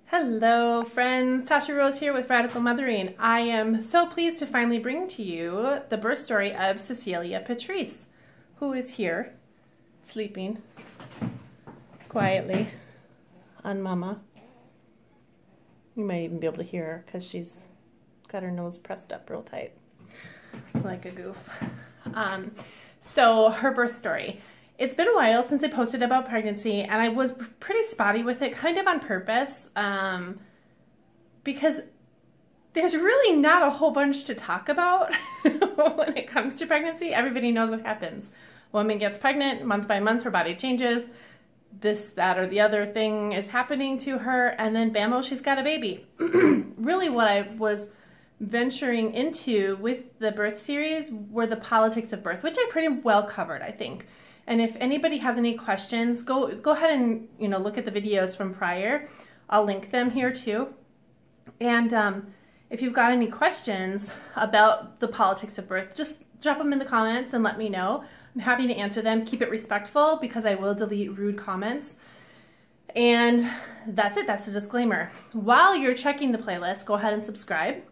Hello friends, Tasha Rose here with Radical Mothering. I am so pleased to finally bring to you the birth story of Cecilia Patrice, who is here sleeping quietly on Mama. You might even be able to hear her because she's got her nose pressed up real tight like a goof. So her birth story. It's been a while since I posted about pregnancy, and I was pretty spotty with it, kind of on purpose, because there's really not a whole bunch to talk about when it comes to pregnancy. Everybody knows what happens. A woman gets pregnant, month by month her body changes, this, that, or the other thing is happening to her, and then bam, she's got a baby. Really what I was venturing into with the birth series were the politics of birth, which I pretty well covered, I think. And if anybody has any questions, go ahead and look at the videos from prior. I'll link them here too. And if you've got any questions about the politics of birth, just drop them in the comments and let me know. I'm happy to answer them. Keep it respectful because I will delete rude comments. And that's it. That's the disclaimer. While you're checking the playlist, go ahead and subscribe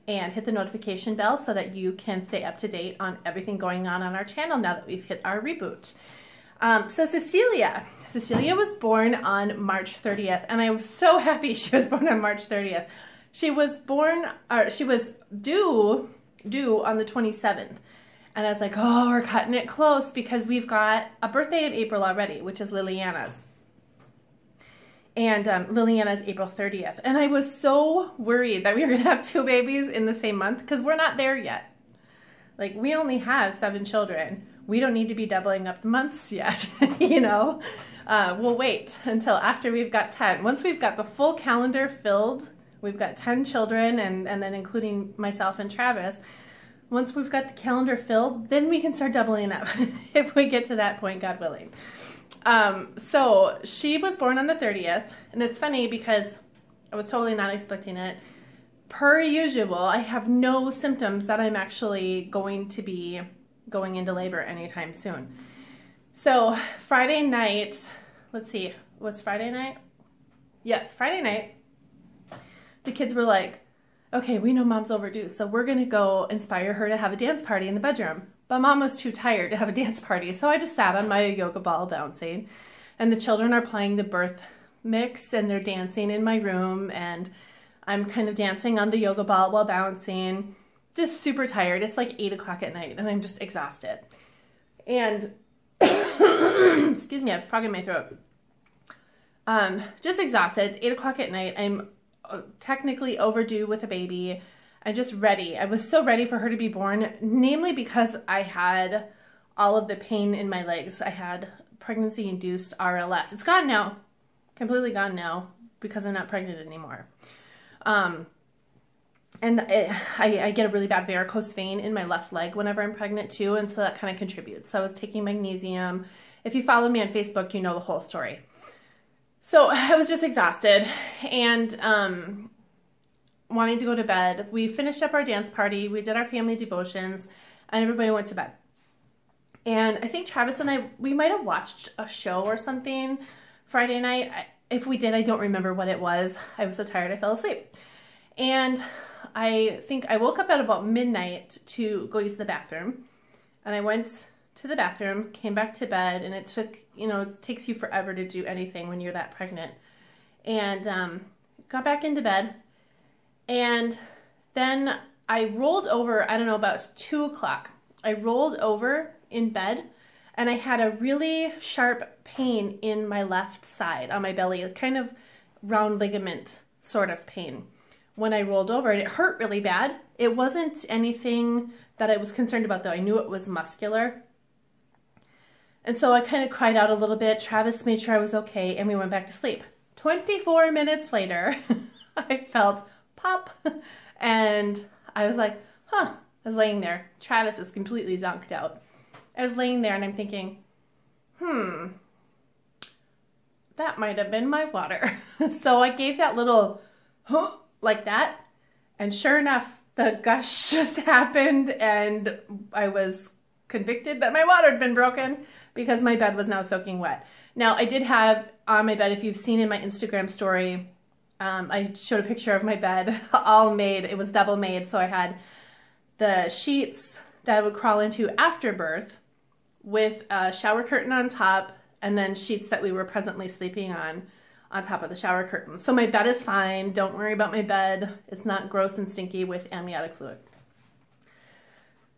and hit the notification bell so that you can stay up to date on everything going on our channel now that we've hit our reboot. So Cecilia was born on March 30th, and I was so happy she was born on March 30th. She was due on the 27th, and I was like, oh, we're cutting it close because we've got a birthday in April already, which is Liliana's. And Liliana's April 30th. And I was so worried that we were going to have two babies in the same month because we're not there yet. Like, we only have 7 children. We don't need to be doubling up the months yet, We'll wait until after we've got 10. Once we've got the full calendar filled, we've got 10 children and then including myself and Travis. Once we've got the calendar filled, then we can start doubling up if we get to that point, God willing. So she was born on the 30th, and it's funny because I was totally not expecting it. Per usual, I have no symptoms that I'm actually going to be going into labor anytime soon. So Friday night, let's see, was Friday night? Yes, Friday night, the kids were like, okay, we know Mom's overdue, so we're going to go inspire her to have a dance party in the bedroom. But Mom was too tired to have a dance party, so I just sat on my yoga ball bouncing. And the children are playing the birth mix, and they're dancing in my room, and I'm kind of dancing on the yoga ball while bouncing. Just super tired. It's like 8 o'clock at night, and I'm just exhausted. And, excuse me, I have a frog in my throat. Just exhausted. 8 o'clock at night. I'm technically overdue with a baby. I'm just ready. I was so ready for her to be born, namely because I had all of the pain in my legs. I had pregnancy-induced RLS. It's gone now, completely gone now, because I'm not pregnant anymore. I get a really bad varicose vein in my left leg whenever I'm pregnant too, and so that kind of contributes. So I was taking magnesium. If you follow me on Facebook, you know the whole story. So I was just exhausted, and wanting to go to bed. We finished up our dance party, we did our family devotions, and everybody went to bed. And I think Travis and I, we might have watched a show or something Friday night. If we did, I don't remember what it was. I was so tired I fell asleep. And I think I woke up at about midnight to go use the bathroom. And I went to the bathroom, came back to bed, and it took, it takes you forever to do anything when you're that pregnant. And got back into bed. And then I rolled over, I don't know, about 2 o'clock. I rolled over in bed, and I had a really sharp pain in my left side on my belly, a kind of round ligament sort of pain. When I rolled over, and it hurt really bad. It wasn't anything that I was concerned about, though. I knew it was muscular. And so I kind of cried out a little bit. Travis made sure I was okay, and we went back to sleep. 24 minutes later, I felt pop, and I was like, huh. I was laying there. Travis is completely zonked out. I was laying there and I'm thinking, that might have been my water. So I gave that little like that, and sure enough, the gush just happened, and I was convicted that my water had been broken because my bed was now soaking wet. Now, I did have on my bed, if you've seen in my Instagram story, I showed a picture of my bed all made. It was double made. So I had the sheets that I would crawl into after birth with a shower curtain on top, and then sheets that we were presently sleeping on top of the shower curtain. So my bed is fine. Don't worry about my bed. It's not gross and stinky with amniotic fluid.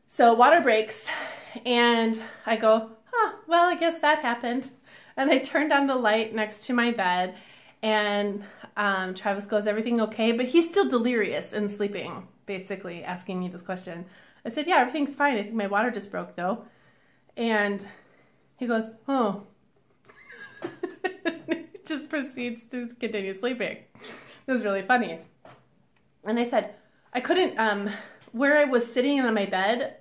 So water breaks, and I go, oh, well, I guess that happened. And I turned on the light next to my bed, and Travis goes, everything okay? But he's still delirious and sleeping, basically asking me this question. I said, yeah, everything's fine. I think my water just broke though. And he goes, oh. Just proceeds to continue sleeping. It was really funny. And I said, I couldn't, where I was sitting on my bed,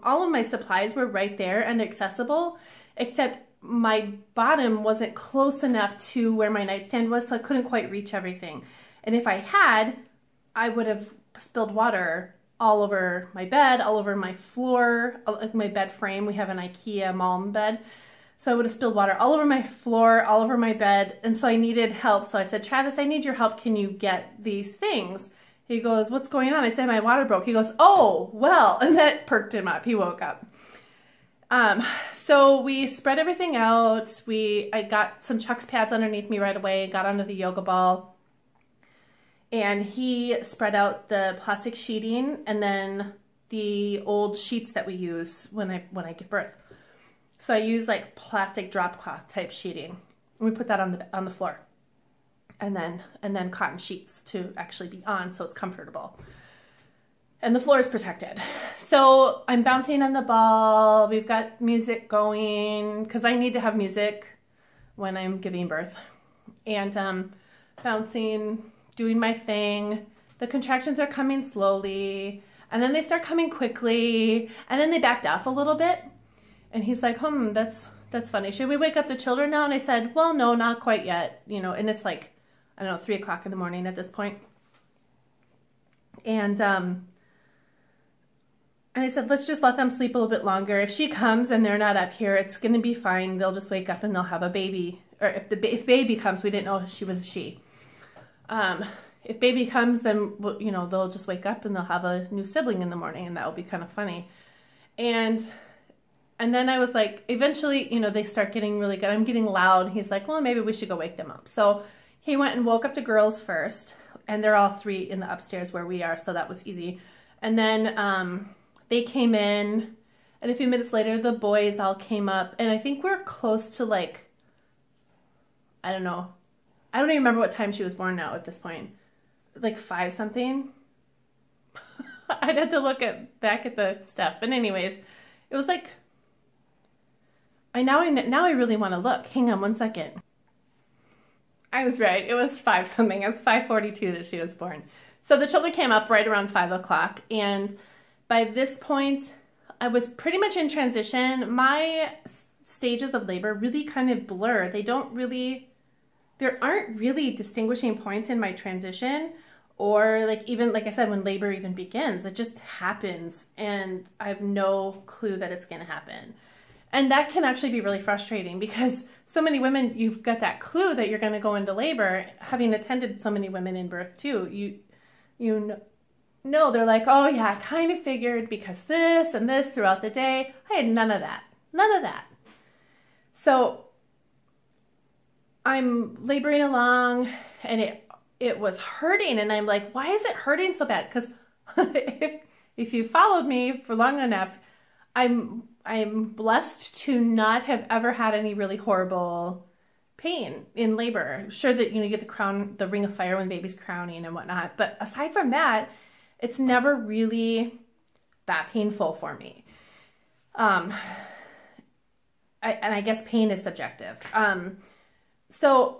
all of my supplies were right there and accessible, except my bottom wasn't close enough to where my nightstand was, so I couldn't quite reach everything. And if I had, I would have spilled water all over my bed, all over my floor, my bed frame. We have an IKEA Malm bed. So I would have spilled water all over my floor, all over my bed. And so I needed help. So I said, Travis, I need your help. Can you get these things? He goes, what's going on? I said, my water broke. He goes, oh, well, and that perked him up. He woke up. So we spread everything out. I got some Chuck's pads underneath me right away, got onto the yoga ball. And he spread out the plastic sheeting and then the old sheets that we use when I give birth. So I use like plastic drop cloth type sheeting. We put that on the floor, and then cotton sheets to actually be on so it's comfortable. And the floor is protected. So I'm bouncing on the ball. We've got music going because I need to have music when I'm giving birth. And bouncing, doing my thing. The contractions are coming slowly, and then they start coming quickly, and then they backed off a little bit. And he's like, that's funny. Should we wake up the children now? And I said, well, no, not quite yet. You know, and it's like, I don't know, 3 o'clock in the morning at this point. And I said, let's just let them sleep a little bit longer. If she comes and they're not up here, it's going to be fine. They'll just wake up and they'll have a baby. Or if baby comes, we didn't know she was a she. If baby comes, then, you know, they'll just wake up and they'll have a new sibling in the morning, and that will be kind of funny. And then I was like, eventually, you know, they start getting really good. I'm getting loud. He's like, well, maybe we should go wake them up. So he went and woke up the girls first, and they're all 3 in the upstairs where we are, so that was easy. And then they came in, and a few minutes later, the boys all came up, and I think we're close to like, I don't know. I don't even remember what time she was born now at this point. Like 5 something. I'd have to look back at the stuff. But anyways, it was like, now I really want to look. Hang on one second. I was right. It was 5 something. It was 5:42 that she was born. So the children came up right around 5 o'clock. And by this point, I was pretty much in transition. My stages of labor really kind of blur. There aren't really distinguishing points in my transition, or like even, like I said, when labor even begins, it just happens and I have no clue that it's going to happen. And that can actually be really frustrating because so many women, you've got that clue that you're going to go into labor, having attended so many women in birth too. You know, they're like, oh yeah, I kind of figured because this and this throughout the day. I had none of that. None of that. So I'm laboring along and it was hurting, and I'm like, why is it hurting so bad? Because if you followed me for long enough, I'm blessed to not have ever had any really horrible pain in labor. Sure that, you know, you get the ring of fire when baby's crowning and whatnot, but aside from that, it's never really that painful for me. And I guess pain is subjective. So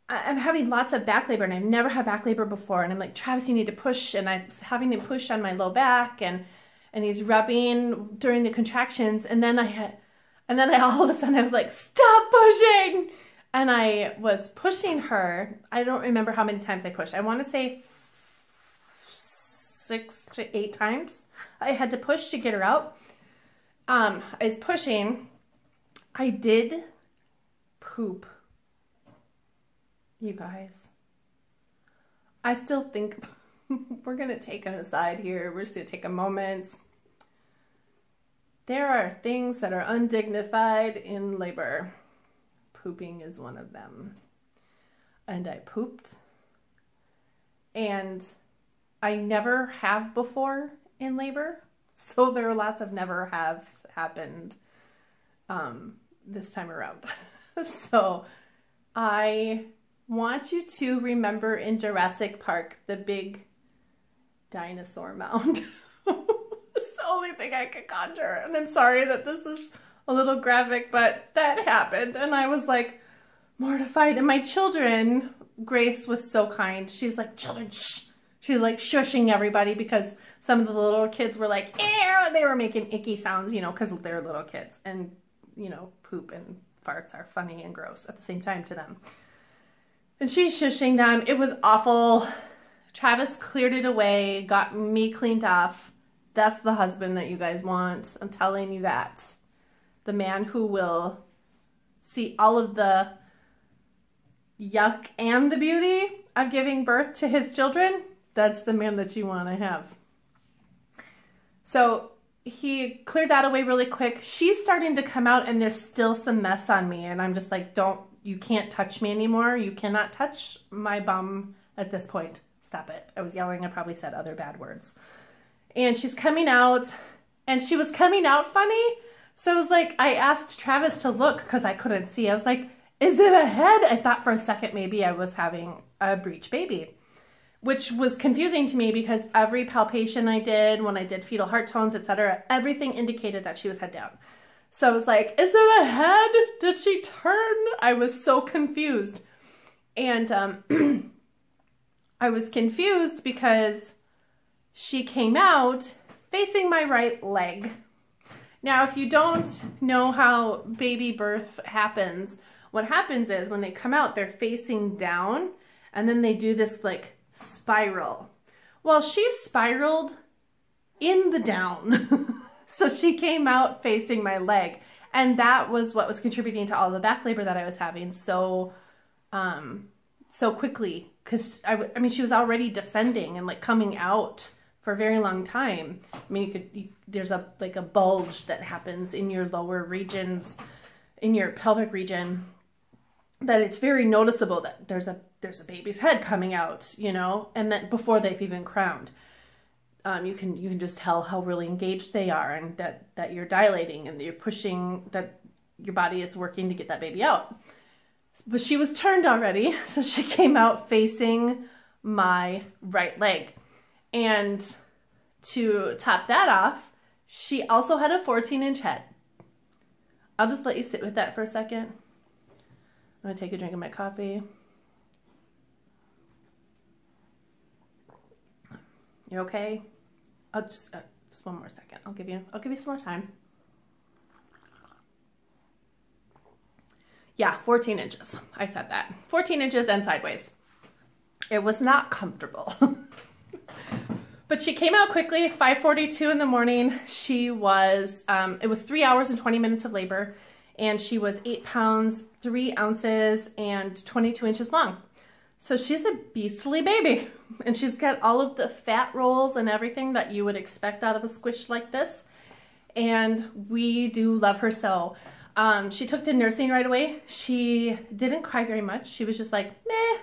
I'm having lots of back labor, and I've never had back labor before. And I'm like, Travis, you need to push. And I'm having him push on my low back, and he's rubbing during the contractions. And then all of a sudden I was like, stop pushing. And I was pushing her. I don't remember how many times I pushed. I want to say 6 to 8 times I had to push to get her out. I was pushing. I did poop. You guys. I still think we're going to take an aside here. We're just going to take a moment. There are things that are undignified in labor. Pooping is one of them. And I pooped. And I never have before in labor. So there are lots of never have happened this time around. So I want you to remember in Jurassic Park, the big dinosaur mound. It's the only thing I could conjure. And I'm sorry that this is a little graphic, but that happened. And I was like mortified. And my children, Grace was so kind. She's like, children, shh. She's like shushing everybody because some of the little kids were like, ew, they were making icky sounds, you know, because they're little kids. And, you know, poop and farts are funny and gross at the same time to them. And she's shushing them. It was awful. Travis cleared it away, got me cleaned off. That's the husband that you guys want. I'm telling you that. The man who will see all of the yuck and the beauty of giving birth to his children. That's the man that you want to have. So he cleared that away really quick. She's starting to come out and there's still some mess on me. And I'm just like, you can't touch me anymore. You cannot touch my bum at this point. Stop it. I was yelling. I probably said other bad words. And she's coming out and she was coming out funny. So I was like, I asked Travis to look because I couldn't see. I was like, is it a head? I thought for a second maybe I was having a breech baby, which was confusing to me because every palpation I did, when I did fetal heart tones, etc., everything indicated that she was head down. So I was like, is it a head? Did she turn? I was so confused. And I was confused because she came out facing my right leg. Now, if you don't know how baby birth happens, what happens is when they come out, they're facing down and then they do this like spiral. Well, she spiraled in the down. So she came out facing my leg. And that was what was contributing to all the back labor that I was having so quickly. Because, I mean, she was already descending and like coming out for a very long time. I mean, there's a bulge that happens in your lower regions, in your pelvic region, that it's very noticeable that there's a baby's head coming out, you know, and that before they've even crowned. You can just tell how really engaged they are and that you're dilating and you're pushing, that your body is working to get that baby out. But she was turned already, so she came out facing my right leg. And to top that off, she also had a 14-inch head. I'll just let you sit with that for a second. I'm gonna take a drink of my coffee. You okay? I'll just one more second. I'll give you some more time. Yeah, 14 inches. I said that. 14 inches and sideways. It was not comfortable. But she came out quickly, 5:42 in the morning. She was, it was 3 hours and 20 minutes of labor, and she was 8 pounds, 3 ounces, and 22 inches long. So she's a beastly baby, and she's got all of the fat rolls and everything that you would expect out of a squish like this, and we do love her so. She took to nursing right away. She didn't cry very much. She was just like, meh,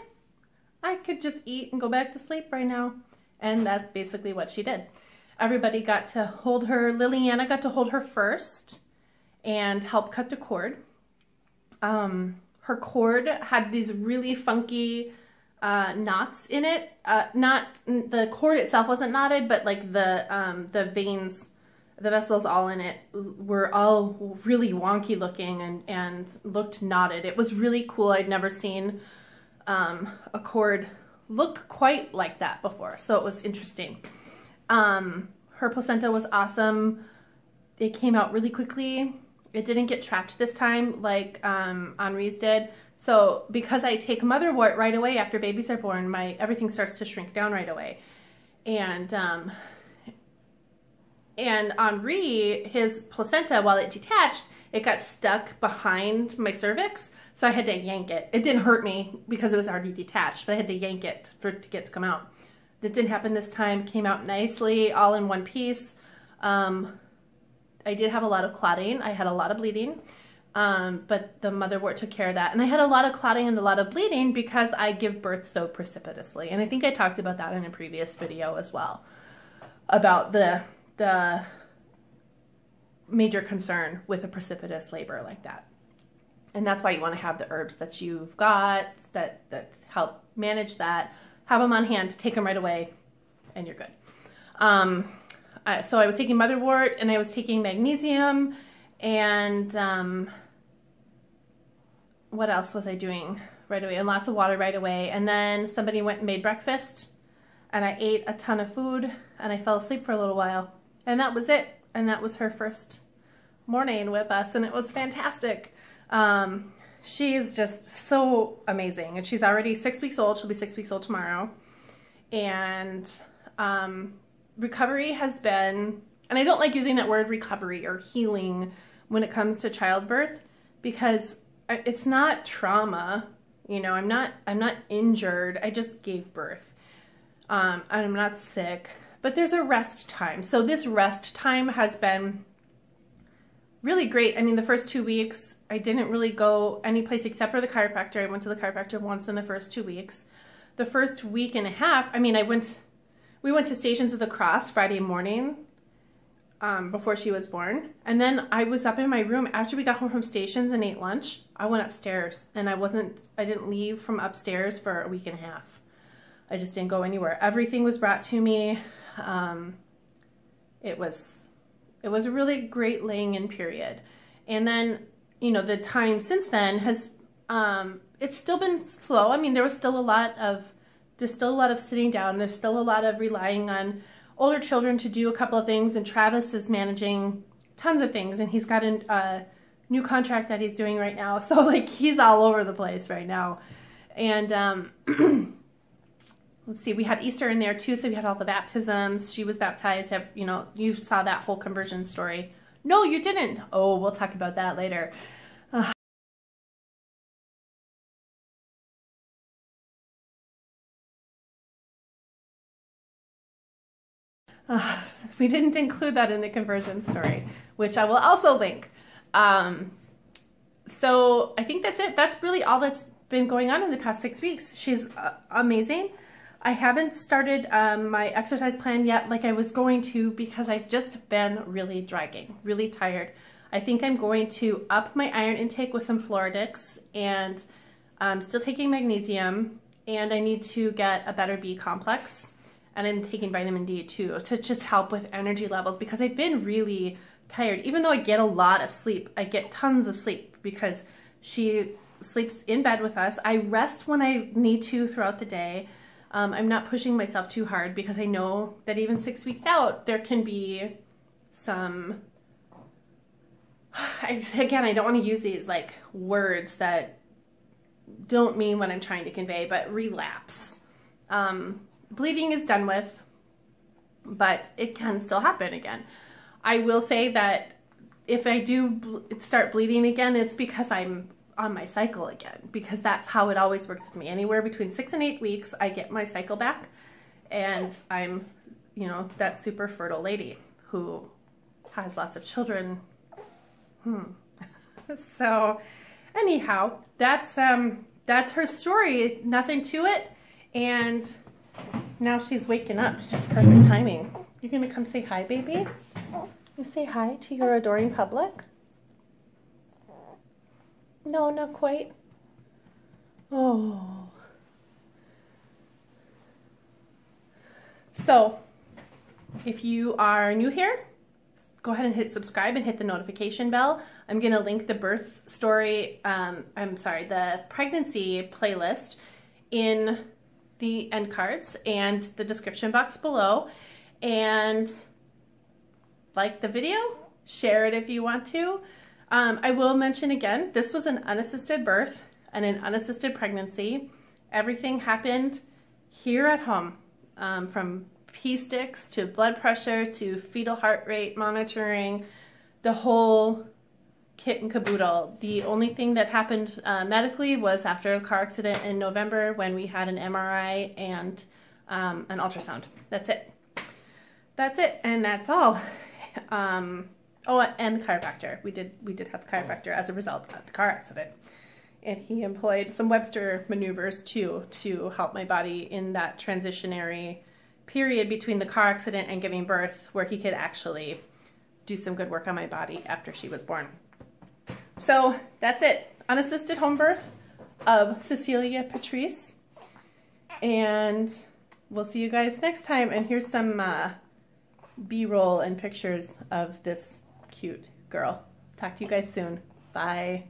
I could just eat and go back to sleep right now. And that's basically what she did. Everybody got to hold her. Liliana got to hold her first and help cut the cord. Her cord had these really funky knots in it. The cord itself wasn't knotted, but like the veins, the vessels all in it were all really wonky looking and looked knotted. It was really cool. I'd never seen a cord look quite like that before, so it was interesting. Her placenta was awesome. It came out really quickly. It didn't get trapped this time like Henri's did. So because I take mother wort right away after babies are born, everything starts to shrink down right away. And Henri, his placenta, while it detached, it got stuck behind my cervix, so I had to yank it. It didn't hurt me because it was already detached, but I had to yank it for it to get to come out. That didn't happen this time. Came out nicely, all in one piece. I did have a lot of clotting. I had a lot of bleeding, but the motherwort took care of that. And I had a lot of clotting and a lot of bleeding because I give birth so precipitously. And I think I talked about that in a previous video as well, about the major concern with a precipitous labor like that. And that's why you want to have the herbs that you've got that help manage that. Have them on hand, take them right away, and you're good. So I was taking motherwort, and I was taking magnesium, and what else was I doing right away? And lots of water right away. And then somebody went and made breakfast, and I ate a ton of food, and I fell asleep for a little while. And that was it. And that was her first morning with us, and it was fantastic. She's just so amazing, and she's already 6 weeks old. She'll be 6 weeks old tomorrow. And recovery has been, and I don't like using that word recovery or healing when it comes to childbirth, because it's not trauma. You know, I'm not injured. I just gave birth. I'm not sick, but there's a rest time. So this rest time has been really great. I mean, the first 2 weeks, I didn't really go any place except for the chiropractor. I went to the chiropractor once in the first 2 weeks. The first week and a half, I mean, we went to Stations of the Cross Friday morning before she was born. And then I was up in my room after we got home from Stations and ate lunch. I went upstairs, and I didn't leave from upstairs for a week and a half. I just didn't go anywhere. Everything was brought to me. It was a really great laying in period. And then, you know, the time since then has, it's still been slow. I mean, there's still a lot of sitting down. There's still a lot of relying on older children to do a couple of things. And Travis is managing tons of things. And he's got a new contract that he's doing right now. So like, he's all over the place right now. And, let's see, we had Easter in there too. So we had all the baptisms. She was baptized. You know, you saw that whole conversion story. No, you didn't. Oh, we'll talk about that later. We didn't include that in the conversion story, which I will also link. So I think that's it. That's really all that's been going on in the past 6 weeks. She's amazing. I haven't started my exercise plan yet like I was going to, because I've just been really dragging, really tired. I think I'm going to up my iron intake with some Floridix, and I'm still taking magnesium, and I need to get a better B complex, and I'm taking vitamin D too to just help with energy levels, because I've been really tired. Even though I get a lot of sleep, I get tons of sleep because she sleeps in bed with us. I rest when I need to throughout the day. I'm not pushing myself too hard, because I know that even 6 weeks out, there can be some, again, I don't want to use these like words that don't mean what I'm trying to convey, but relapse. Bleeding is done with, but it can still happen again. I will say that if I do start bleeding again, it's because I'm on my cycle again, because that's how it always works with me. Anywhere between 6 and 8 weeks, I get my cycle back, and I'm, you know, that super fertile lady who has lots of children. So anyhow, that's her story. Nothing to it. And now she's waking up. It's just perfect timing. You're gonna come say hi, baby? You say hi to your adoring public? No, not quite. Oh. So, if you are new here, go ahead and hit subscribe and hit the notification bell. I'm going to link the birth story, the pregnancy playlist in the end cards and the description box below. And like the video, share it if you want to. I will mention again, this was an unassisted birth and an unassisted pregnancy. Everything happened here at home, from pee sticks to blood pressure to fetal heart rate monitoring, the whole kit and caboodle. The only thing that happened medically was after a car accident in November when we had an MRI and an ultrasound. That's it. That's it, and that's all. Oh, and the chiropractor. We did have the chiropractor as a result of the car accident. And he employed some Webster maneuvers too to help my body in that transitionary period between the car accident and giving birth, where he could actually do some good work on my body after she was born. So that's it. Unassisted home birth of Cecilia Patrice. And we'll see you guys next time. And here's some B-roll and pictures of this cute girl. Talk to you guys soon. Bye.